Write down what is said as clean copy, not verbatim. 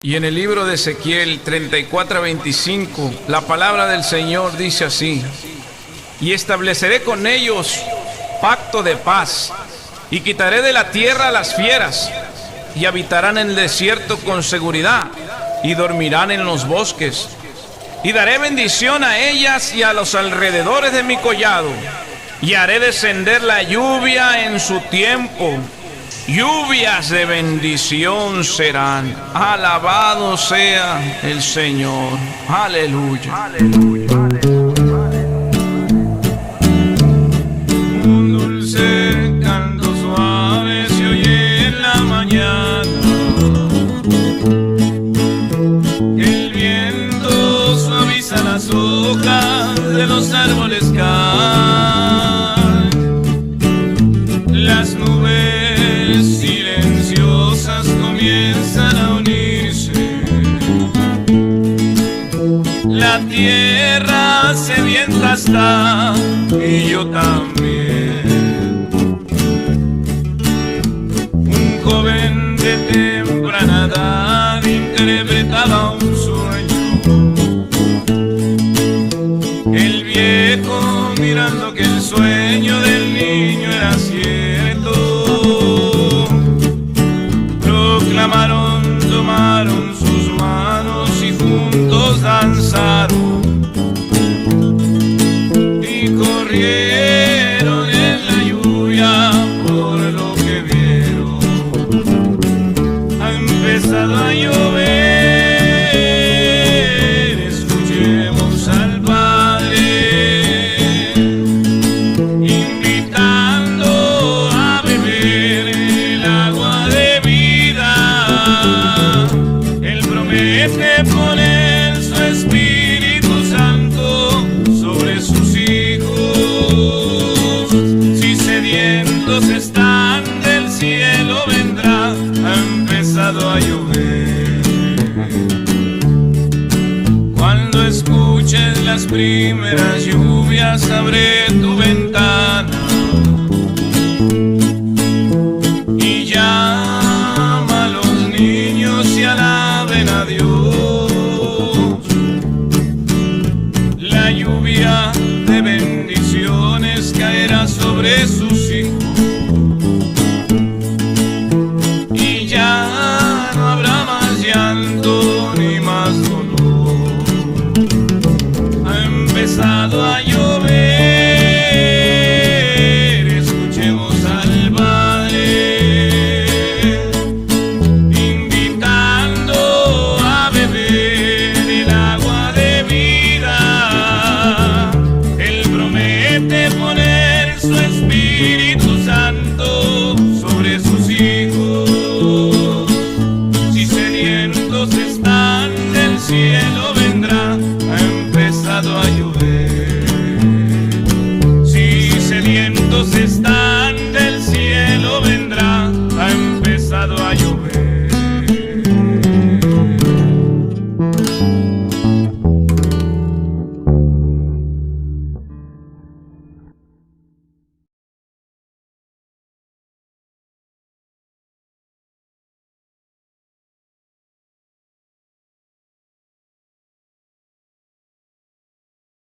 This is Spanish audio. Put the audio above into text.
Y en el libro de Ezequiel 34:25, la palabra del Señor dice así: y estableceré con ellos pacto de paz, y quitaré de la tierra las fieras, y habitarán en el desierto con seguridad, y dormirán en los bosques. Y daré bendición a ellas y a los alrededores de mi collado, y haré descender la lluvia en su tiempo. Lluvias de bendición serán. Alabado sea el Señor. Aleluya. Aleluya. Un dulce canto suave se oye en la mañana. El viento suaviza las hojas de los árboles caen. Las nubes silenciosas comienzan a unirse. La tierra sedienta está, y yo también. Un joven de temprana edad interpretaba un sueño. El viejo, mirando que el sueño del niño era cierto, proclamaron, tomaron sus manos y juntos danzaron, y corrieron en la lluvia por lo que vieron. Ha empezado a llover, escuchemos al Padre invitando a beber el agua de vida. Él promete poner su Espíritu Santo sobre sus hijos. Si sedientos están, del cielo vendrá. Ha empezado a llover. Cuando escuches las primeras lluvias, abre tu ventana y llama a los niños y alaben a Dios. La lluvia de bendiciones caerá sobre